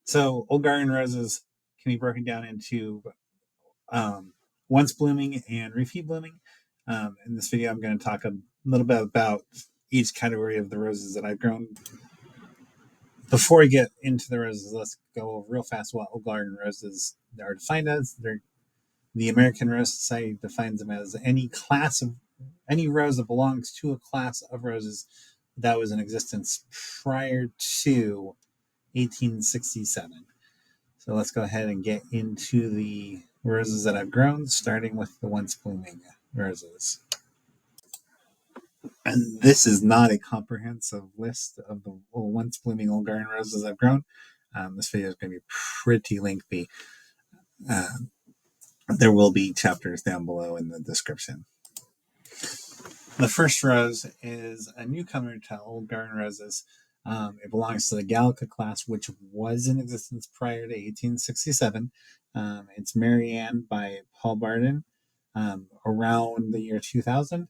So old garden roses can be broken down into once blooming and repeat blooming. In this video, I'm going to talk a little bit about each category of the roses that I've grown. Before we get into the roses, let's go real fast what old garden roses are defined as. The American Rose Society defines them as any rose that belongs to a class of roses that was in existence prior to 1867. So let's go ahead and get into the roses that I've grown, starting with the once blooming roses. And this is not a comprehensive list of the once blooming old garden roses I've grown. This video is going to be pretty lengthy. There will be chapters down below in the description. The first rose is a newcomer to old garden roses. It belongs to the Gallica class, which was in existence prior to 1867. It's Marianne by Paul Barden around the year 2000.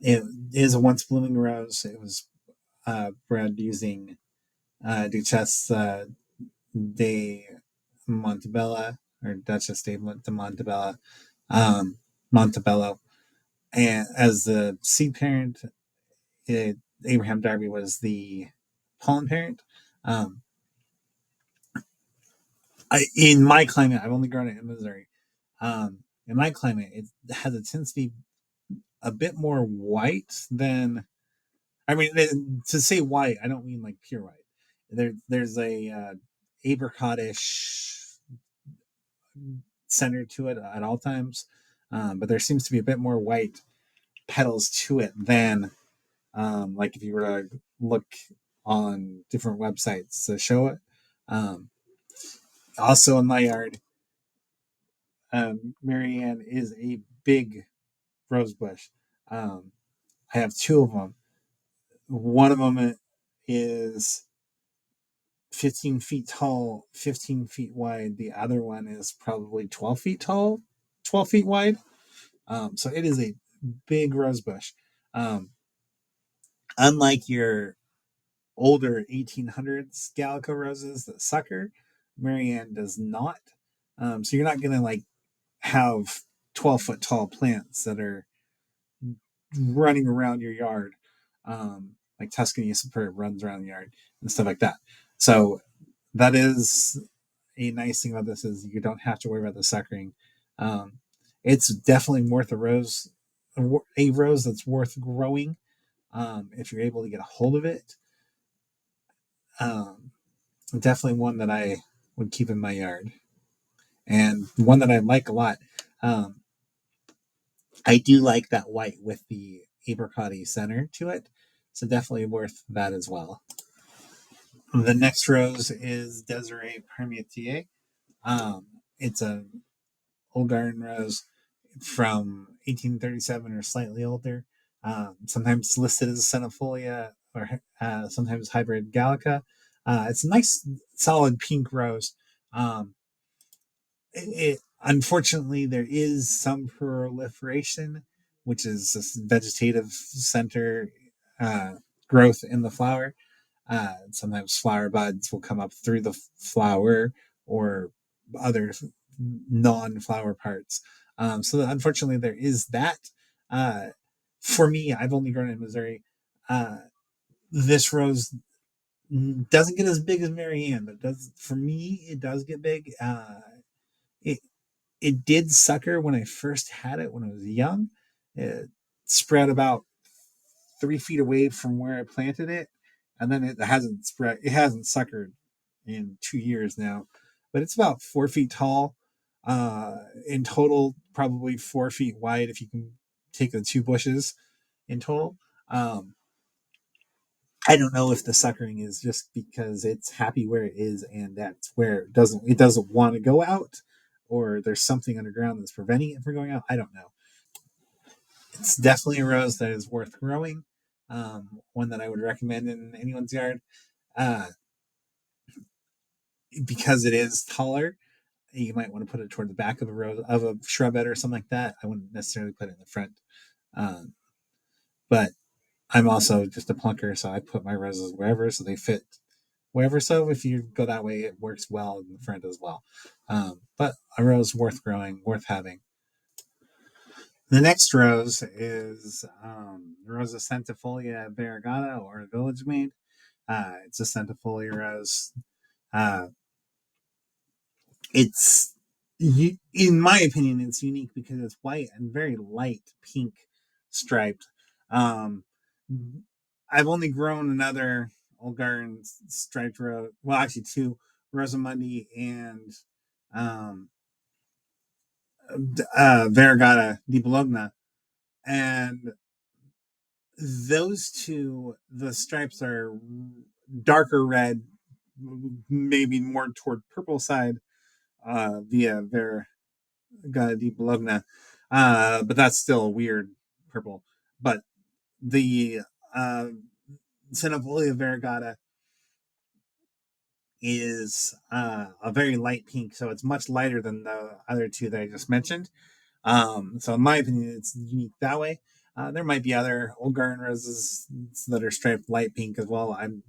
It is a once blooming rose. It was bred using Duchesse de Montebello or Duchess de Montebello, Montebello, and as the seed parent, Abraham Darby was the pollen parent. In my climate, I've only grown it in Missouri. In my climate, it has a tendency to be a bit more white than. I mean, to say white, I don't mean like pure white. There's a apricotish center to it at all times, but there seems to be a bit more white petals to it than like if you were to look on different websites to show it. Also in my yard, Marianne is a big rose bush. I have two of them. One of them is 15 feet tall, 15 feet wide. The other one is probably 12 feet tall, 12 feet wide. So it is a big rose bush. Unlike your older 1800s Gallica roses that sucker, Marianne does not. So you're not going to like have 12-foot tall plants that are running around your yard, like Tuscany Superb runs around the yard and stuff like that. So that is a nice thing about this is you don't have to worry about the suckering. It's definitely worth a rose that's worth growing if you're able to get a hold of it. Definitely one that I would keep in my yard, and one that I like a lot. I do like that white with the apricot-y center to it, so definitely worth that as well. The next rose is Desiree Parmentier. It's a old garden rose from 1837 or slightly older. Sometimes listed as a Centifolia or sometimes hybrid Gallica. It's a nice, solid pink rose. Unfortunately, there is some proliferation, which is this vegetative center growth in the flower. Sometimes flower buds will come up through the flower or other non-flower parts. So unfortunately, there is that. For me, I've only grown it in Missouri. This rose doesn't get as big as Marianne, but does for me it does get big. It it did sucker when I first had it when I was young. It spread about 3 feet away from where I planted it, and then it hasn't spread. It hasn't suckered in 2 years now, but it's about 4 feet tall. In total, probably 4 feet wide if you can take the two bushes in total. Um, I don't know if the suckering is just because it's happy where it is and that's where it doesn't want to go out, or there's something underground that's preventing it from going out. I don't know. It's definitely a rose that is worth growing. One that I would recommend in anyone's yard uh, because it is taller. You might want to put it toward the back of a shrub bed or something like that. I wouldn't necessarily put it in the front, um, but I'm also just a plunker, so I put my roses wherever so they fit wherever. So if you go that way, it works well in the front as well. But a rose worth growing, worth having. The next rose is Rosa Centifolia Variegata, or Village Made. It's a centifolia rose. Uh, it's in my opinion, it's unique because it's white and very light pink striped. Um, I've only grown another Old Garden striped rose. Well, actually, two, Rosamundi and um, Variegata di Bologna, and those two, the stripes are darker red, maybe more toward purple side, via Vergata di Bologna, but that's still a weird purple. But the uh, Centifolia Variegata is a very light pink, so it's much lighter than the other two that I just mentioned. So in my opinion, it's unique that way. There might be other old garden roses that are striped light pink as well. I'm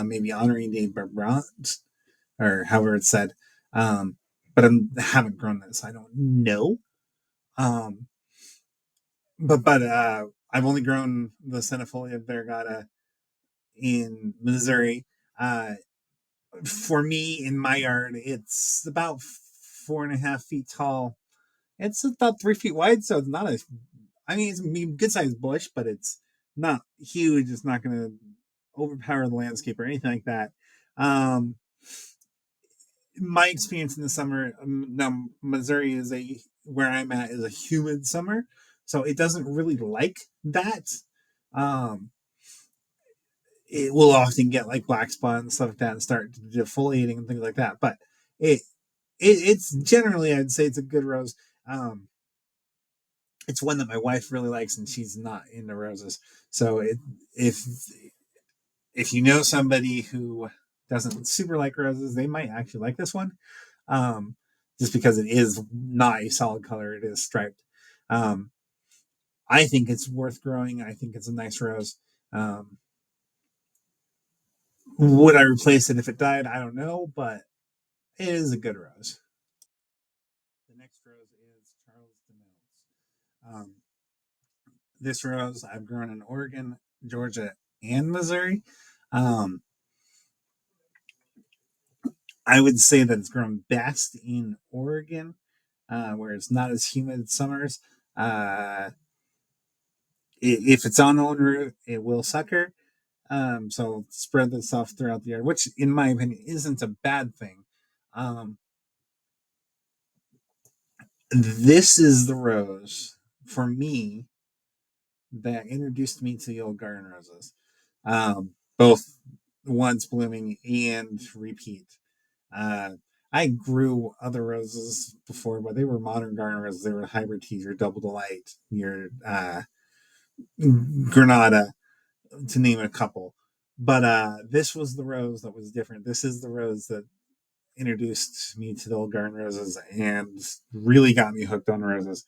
maybe honoring de Brabant, or however it's said. Um, but I haven't grown this. I don't know. Um, but I've only grown the Centifolia Variegata in Missouri. Uh, for me, in my yard, it's about 4.5 feet tall. It's about 3 feet wide, so it's not a. I mean, it's a good sized bush, but it's not huge. It's not going to overpower the landscape or anything like that. Um, my experience in the summer, now Missouri is where I'm at is a humid summer, so it doesn't really like that. Um, it will often get like black spot and stuff like that and start defoliating and things like that. But it, it's generally, I'd say it's a good rose. It's one that my wife really likes, and she's not into roses. So if if you know somebody who doesn't super like roses, they might actually like this one, um, just because it is not a solid color. It is striped. Um, I think it's worth growing. I think it's a nice rose. Um, would I replace it if it died? I don't know, but it is a good rose. The next rose is Charles de Mills. This rose I've grown in Oregon, Georgia, and Missouri. Um, I would say that it's grown best in Oregon, where it's not as humid summers. Uh, if it's on own root, it will sucker. So spread this off throughout the yard, which, in my opinion, isn't a bad thing. Um, this is the rose for me that introduced me to the old garden roses, both once blooming and repeat. Uh, I grew other roses before, but they were modern garden roses. They were hybrid teas, your double delight, your Granada, to name a couple. But this was the rose that was different. This is the rose that introduced me to the old garden roses and really got me hooked on roses.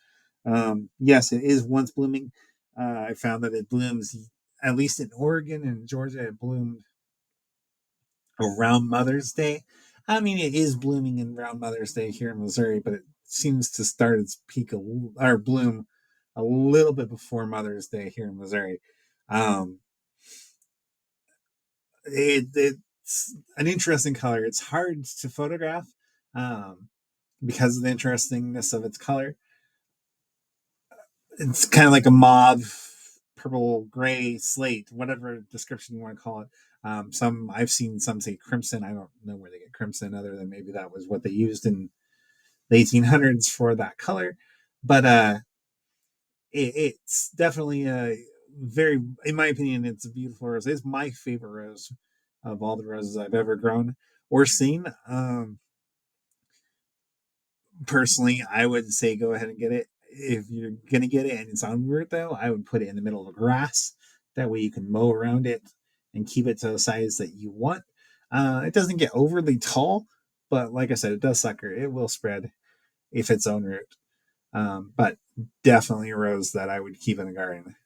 Yes, it is once blooming. I found that it blooms, at least in Oregon and Georgia, it bloomed around Mother's Day. I mean, it is blooming in around Mother's Day here in Missouri, but it seems to start its peak or bloom a little bit before Mother's Day here in Missouri. Um, it's an interesting color. It's hard to photograph, um, because of the interestingness of its color. It's kind of like a mauve, purple, gray, slate, whatever description you want to call it. Some I've seen some say crimson. I don't know where they get crimson, other than maybe that was what they used in the 1800s for that color. But it's definitely a very, in my opinion, it's a beautiful rose. It's my favorite rose of all the roses I've ever grown or seen. Personally, I would say go ahead and get it. If you're gonna get it and it's on root, though, I would put it in the middle of grass. That way, you can mow around it and keep it to the size that you want. It doesn't get overly tall, but like I said, it does sucker. It will spread if it's own root. But definitely a rose that I would keep in the garden.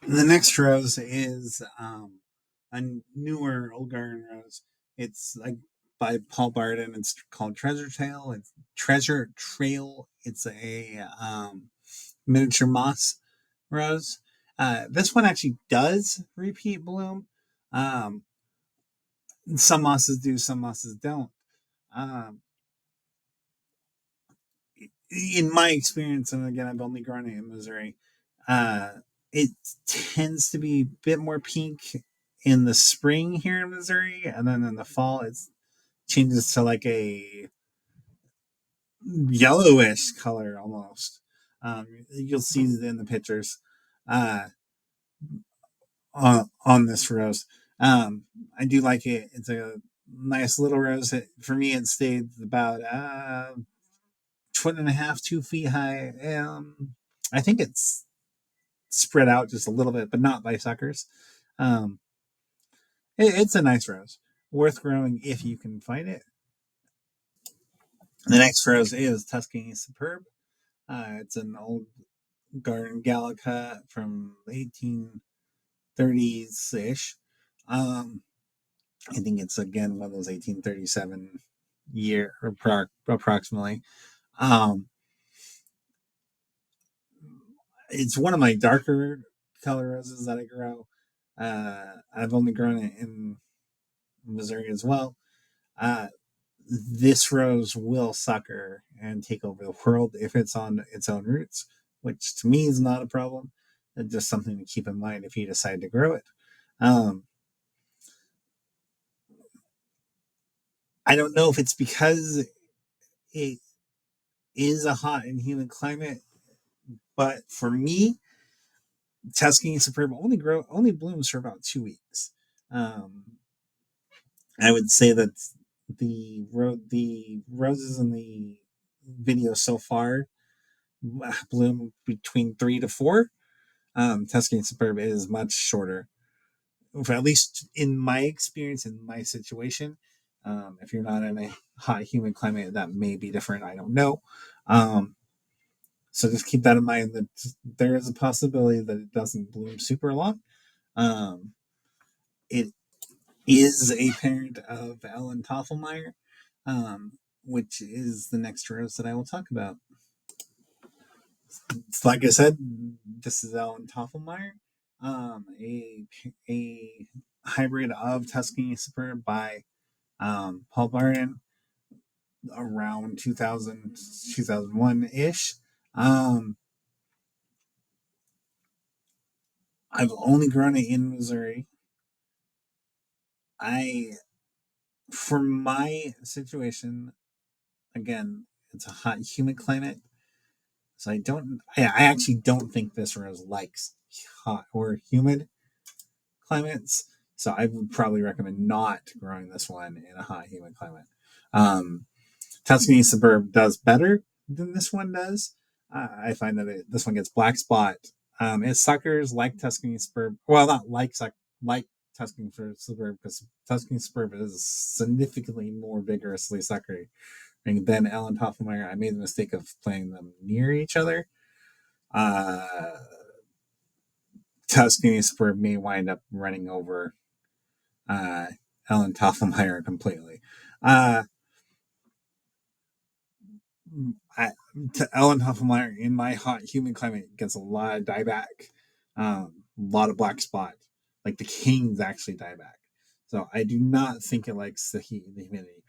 The next rose is a newer old garden rose. It's like by Paul Barden. It's called Treasure Trail. It's Treasure Trail. It's a miniature moss rose. This one actually does repeat bloom. Um, some mosses do, some mosses don't. Um, in my experience, and again, I've only grown it in Missouri, uh, it tends to be a bit more pink in the spring here in Missouri, and then in the fall, it changes to like a yellowish color almost. You'll see it in the pictures uh, on this rose. I do like it. It's a nice little rose. For me, it stayed about 1.5, 2 feet high. I think it's spread out just a little bit, but not by suckers. Um, it's a nice rose, worth growing if you can find it. The next rose is Tuscany Superb. It's an old garden Gallica from the 1830s ish. I think it's again one of those 1837 year approximately. Um, it's one of my darker color roses that I grow. I've only grown it in Missouri as well. Uh, this rose will sucker and take over the world if it's on its own roots, which to me is not a problem. It's just something to keep in mind if you decide to grow it. Um, I don't know if it's because it is a hot and humid climate, but for me, Tuscany Superb only blooms for about 2 weeks. Um, I would say that the roses in the video so far bloom between 3 to 4. Tuscany Superb is much shorter, at least in my experience, in my situation. If you're not in a hot, humid climate, that may be different. I don't know. Um, so just keep that in mind that there is a possibility that it doesn't bloom super long. Um, it is a parent of Ellen Tofflemire, which is the next rose that I will talk about. Like I said, this is Ellen Tofflemire, a hybrid of Tuscany Superb by Paul Barden around 2000, 2001 ish. Um, I've only grown it in Missouri. I, for my situation, again, it's a hot, humid climate. So I actually don't think this rose likes hot or humid climates. So I would probably recommend not growing this one in a hot, humid climate. Um, Tuscany Suburb does better than this one does. I find that this one gets black spot. It suckers like Tuscany Suburb. Well, not like Tuscany Suburb, because Tuscany Suburb is significantly more vigorously suckery. And then Ellen Tofflemire, I made the mistake of playing them near each other. Uh, Tuscany Superb may wind up running over uh, Ellen Tofflemire completely. Uh, Ellen Tofflemire in my hot humid climate gets a lot of dieback, a lot of black spot. Like the kings actually die back. So I do not think it likes the heat and the humidity.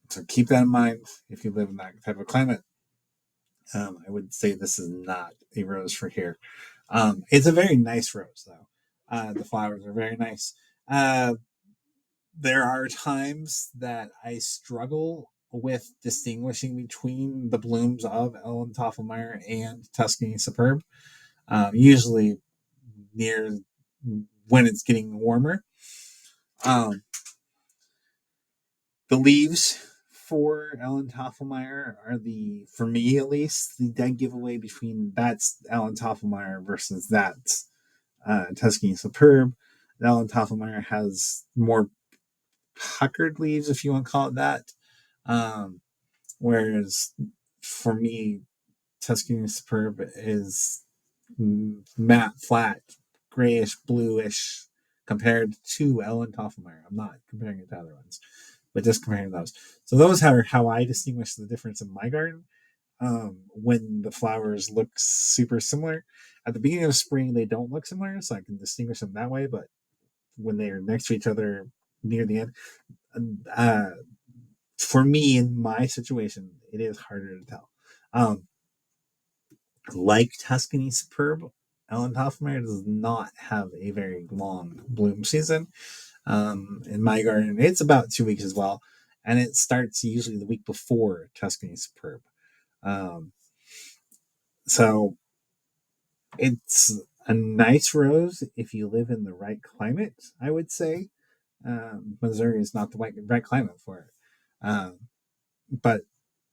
So keep that in mind if you live in that type of climate. I would say this is not a rose for here. It's a very nice rose, though. The flowers are very nice. Uh, there are times that I struggle with distinguishing between the blooms of Ellen Tofflemire and Tuscany Superb. Usually near when it's getting warmer. Um, the leaves for Ellen Tofflemire are for me at least, the dead giveaway between that's Ellen Tofflemire versus that's Tuscany Superb. Ellen Tofflemire has more puckered leaves, if you want to call it that. Um, whereas for me, Tuscany Superb is matte, flat, grayish, bluish, compared to Ellen Tofflemire. I'm not comparing it to other ones, but just comparing those. So those are how I distinguish the difference in my garden. When the flowers look super similar at the beginning of spring, they don't look similar, so I can distinguish them that way. But when they are next to each other near the end, uh, for me in my situation, it is harder to tell. Um, like Tuscany Superb, Ellen Tofflemire does not have a very long bloom season. In my garden, it's about 2 weeks as well, and it starts usually the week before Tuscany Superb. Um, so it's a nice rose if you live in the right climate, I would say. Missouri is not the right climate for it. But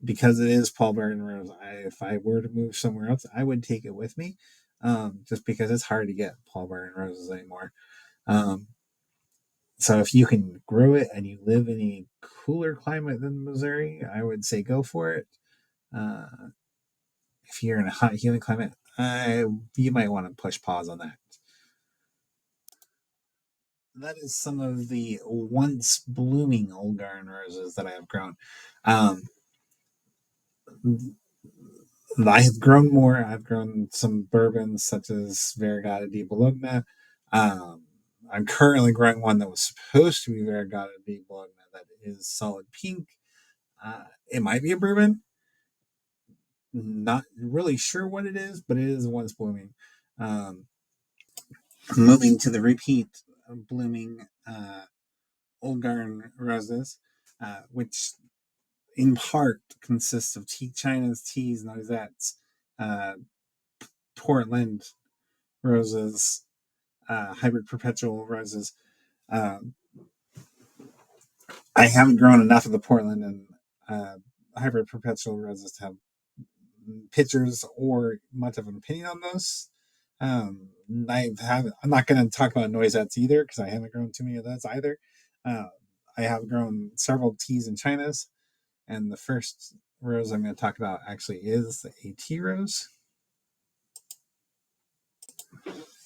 because it is Paul Barton Rose, if I were to move somewhere else, I would take it with me, just because it's hard to get Paul Barton Roses anymore. Um, so if you can grow it and you live in a cooler climate than Missouri, I would say go for it. Uh, if you're in a hot, humid climate, you might want to push pause on that. That is some of the once blooming old garden roses that I have grown. Um, I have grown more. I've grown some bourbons such as Variegata di Bologna. Um, I'm currently growing one that was supposed to be Variegata di Bologna that is solid pink. It might be a bourbon. Not really sure what it is, but it is once blooming. Um, Moving to the repeat blooming old garden roses, which in part consists of China's teas, noisettes, uh, Portland roses, hybrid perpetual roses. Um, I haven't grown enough of the Portland and uh, hybrid perpetual roses to have pictures or much of an opinion on those. I'm not going to talk about noisettes either because I haven't grown too many of those either. Uh, I have grown several teas and chinas, and the first rose I'm going to talk about actually is a tea rose.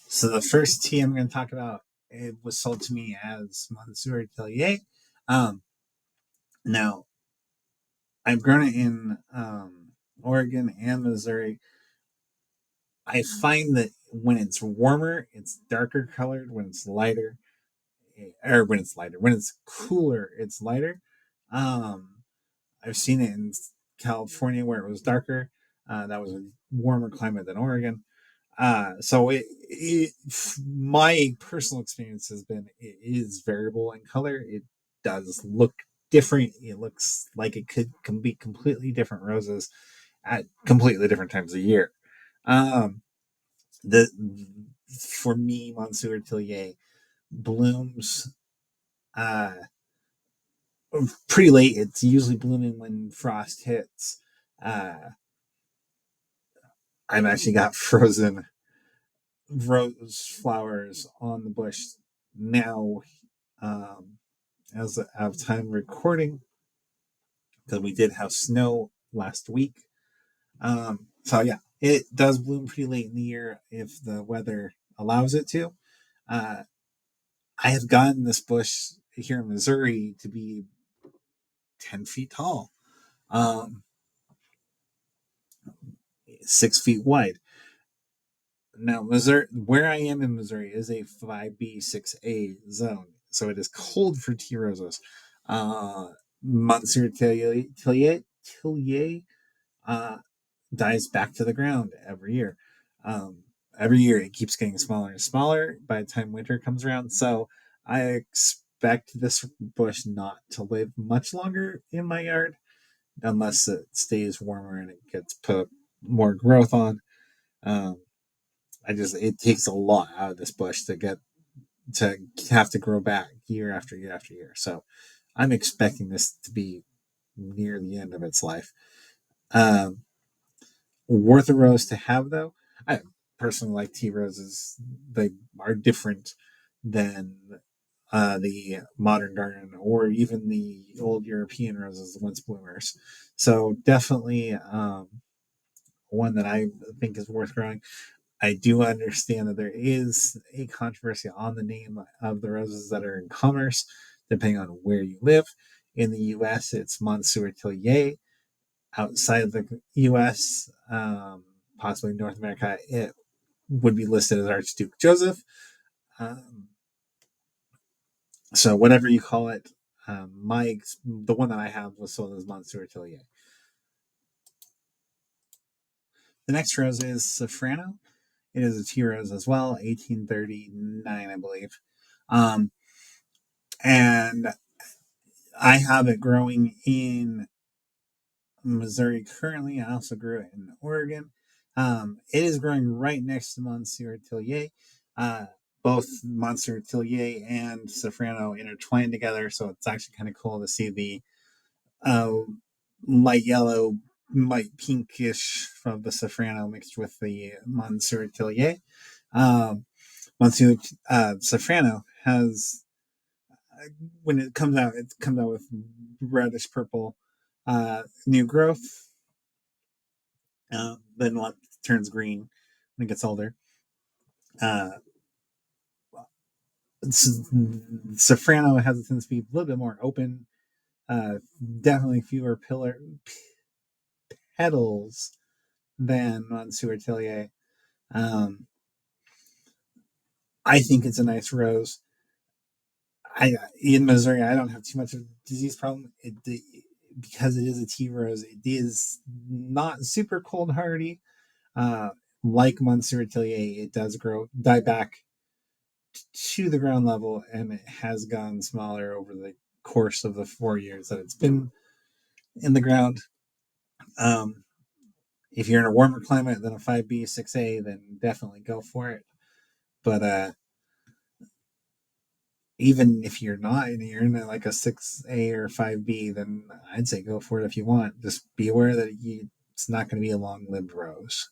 So the first tea I'm going to talk about, it was sold to me as Monsieur Tillier. Um, Now I've grown it in Oregon and Missouri. I find that when it's warmer, it's darker colored. When it's lighter, when it's cooler, it's lighter. Um, I've seen it in California where it was darker. That was a warmer climate than Oregon. My personal experience has been it is variable in color. It does look different. It looks like it can be completely different roses at completely different times of year. Um, the For me, Monsieur Tillier blooms uh, pretty late. It's usually blooming when frost hits. Uh, I've actually got frozen rose flowers on the bush now, um, as of time recording, because we did have snow last week. So yeah, it does bloom pretty late in the year if the weather allows it to. Uh, I have gotten this bush here in Missouri to be 10 feet tall, um, 6 feet wide. Now, Missouri, where I am in Missouri, is a 5B, 6A zone, so it is cold for tea roses. Uh, Monsieur Tillier uh, dies back to the ground every year. Um, every year it keeps getting smaller and smaller by the time winter comes around. So I expect this bush not to live much longer in my yard unless it stays warmer and it gets put more growth on. Um, it takes a lot out of this bush to have to grow back year after year after year. So I'm expecting this to be near the end of its life. Um, Worth a rose to have though. I personally like tea roses. They are different than the modern garden or even the old European roses, the once bloomers. So definitely one that I think is worth growing. I do understand that there is a controversy on the name of the roses that are in commerce, depending on where you live. In the U.S., it's Monsieur Tillier. Outside of the U.S., possibly North America, it would be listed as Archduke Joseph. Um, so whatever you call it, the one that I have was sold as Monsieur Tillier. The next rose is Safrano. It is a tea rose as well, 1839, I believe. Um, and I have it growing in Missouri currently. I also grew it in Oregon. It is growing right next to Monsieur Tillier. Uh, Both Monsieur Tillier and Safrano intertwined together, so it's actually kind of cool to see the uh, light yellow, light pinkish of the Safrano mixed with the Monsieur Tillier. Um, Monsieur Safrano has, when it comes out with reddish purple new growth. Then what turns green when it gets older. Uh, Safrano has a tendency to be a little bit more open. Definitely fewer petals than Monsieur Tillier. Um, I think it's a nice rose. In Missouri, I don't have too much of a disease problem. Because it is a tea rose, it is not super cold hardy. Uh, like Monsieur Tillier, it does die back to the ground level, and it has gone smaller over the course of the 4 years that it's been in the ground. Um, if you're in a warmer climate than a 5B, 6A, then definitely go for it. But even if you're not, and you're in like a 6A or 5B, then I'd say go for it if you want. Just be aware that it's not going to be a long lived rose.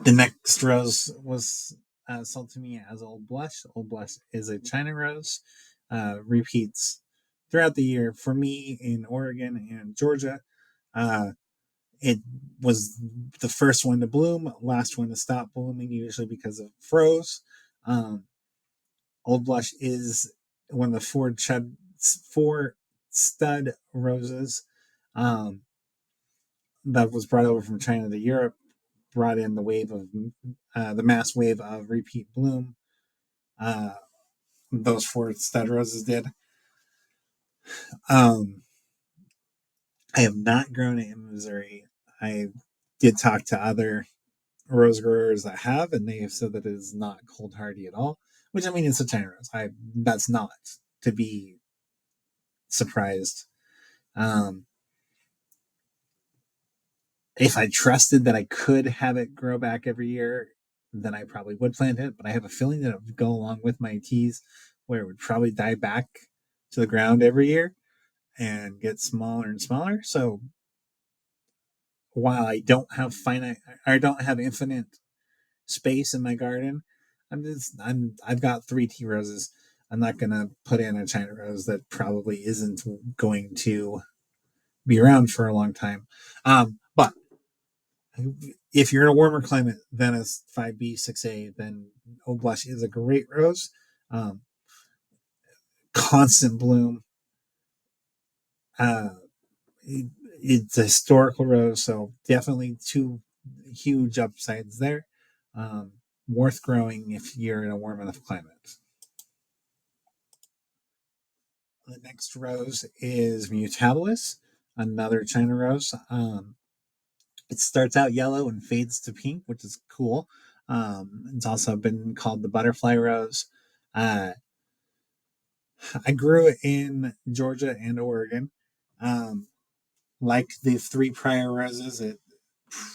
The next rose was sold to me as Old Blush. Old Blush is a China rose, repeats throughout the year for me in Oregon and Georgia. Uh, it was the first one to bloom, last one to stop blooming, usually because of froze. Um, Old Blush is one of the four stud roses that was brought over from China to Europe, brought in the mass wave of repeat bloom. Uh, those four stud roses did. Um, I have not grown it in Missouri. I did talk to other rose growers that have, and they have said that it is not cold hardy at all. Which, I mean, it's a China rose. That's not to be surprised. Um, if I trusted that I could have it grow back every year, then I probably would plant it. But I have a feeling that it would go along with my teas, where it would probably die back to the ground every year and get smaller and smaller. So while I don't have infinite space in my garden, I've got three tea roses. I'm not gonna put in a China rose that probably isn't going to be around for a long time. But if you're in a warmer climate than a 5B, 6A, then Old Blush is a great rose. Um, Constant bloom. Uh, it's a historical rose, so definitely two huge upsides there. Um, Worth growing if you're in a warm enough climate. The next rose is Mutabilis, another China rose. It starts out yellow and fades to pink, which is cool. It's also been called the butterfly rose. Uh, I grew it in Georgia and Oregon. Um, like the three prior roses, it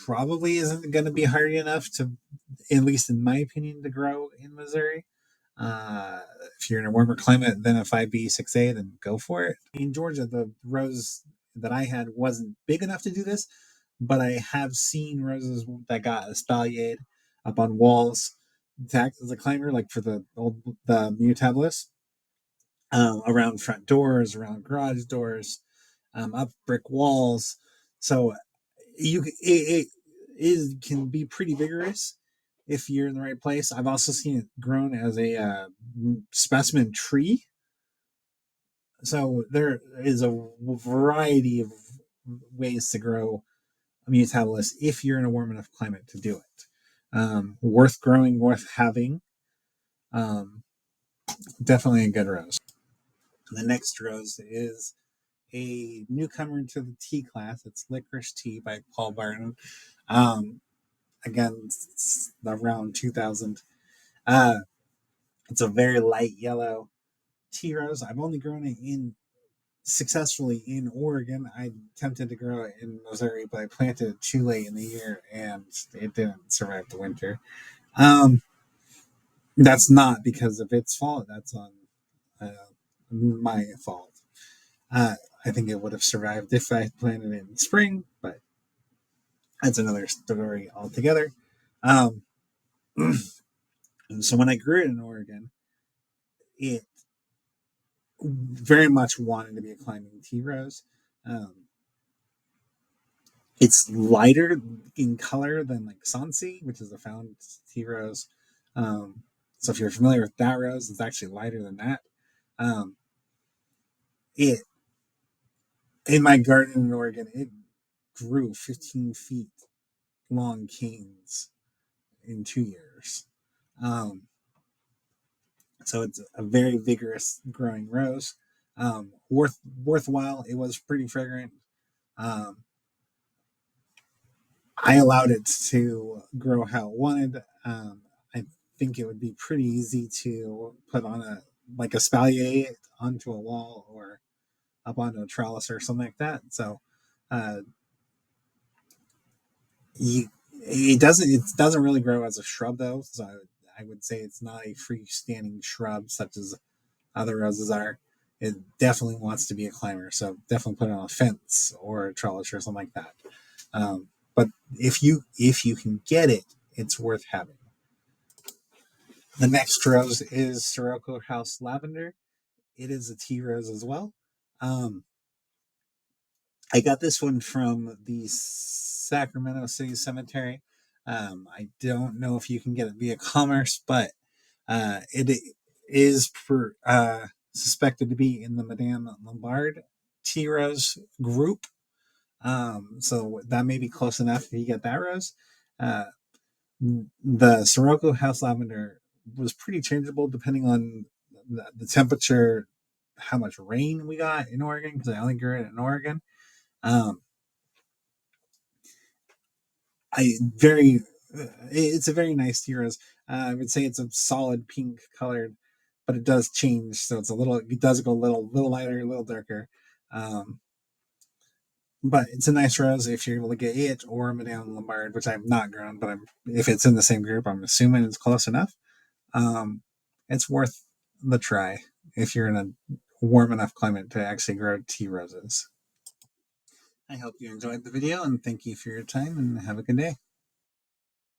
probably isn't going to be hardy enough to, at least in my opinion, to grow in Missouri. Uh, if you're in a warmer climate than a 5B, 6A, then go for it. In Georgia, the rose that I had wasn't big enough to do this, but I have seen roses that got espaliered up on walls to act as a climber, like for the Mutabilis, around front doors, around garage doors, up brick walls. So it can be pretty vigorous if you're in the right place. I've also seen it grown as a specimen tree. So there is a variety of ways to grow a Mutabilis if you're in a warm enough climate to do it. Worth growing, worth having. Um, Definitely a good rose. The next rose is a newcomer to the tea class. It's Licorice Tea by Paul Barton. Um, Again, it's around 2000. Uh, it's a very light yellow tea rose. I've only grown it in successfully in Oregon. I attempted to grow it in Missouri, but I planted it too late in the year and it didn't survive the winter. Um, that's not because of its fault. That's on uh, my fault. Uh, I think it would have survived if I planted it in spring, but that's another story altogether. Um, so when I grew it in Oregon, it very much wanted to be a climbing tea rose. Um, it's lighter in color than like Sansi, which is a found tea rose. So if you're familiar with that rose, it's actually lighter than that. Um, it in my garden in Oregon, it grew 15 feet long canes in 2 years. Um, so it's a very vigorous growing rose. Worthwhile. It was pretty fragrant. Um, I allowed it to grow how it wanted. I think it would be pretty easy to put on a like a spalier onto a wall or up onto a trellis or something like that. So uh, it doesn't really grow as a shrub though. So I would say it's not a freestanding shrub such as other roses are. It definitely wants to be a climber. So definitely put it on a fence or a trellis or something like that. But if you can get it, it's worth having. The next rose is Sorocco House Lavender. It is a tea rose as well. Um, I got this one from the Sacramento City Cemetery. I don't know if you can get it via commerce, but it is suspected to be in the Madame Lombard tea rose group. So that may be close enough if you get that rose. Uh, the Sorocco House Lavender was pretty changeable depending on the temperature, how much rain we got in Oregon, because I only grew it in Oregon. Um, it's a very nice tea rose. I would say it's a solid pink colored, but it does change. So it does go a little lighter, a little darker. Um, but it's a nice rose if you're able to get it or Madame Lombard, which I've not grown, but if it's in the same group, I'm assuming it's close enough. Um, it's worth the try if you're in a warm enough climate to actually grow tea roses. I hope you enjoyed the video and thank you for your time and have a good day.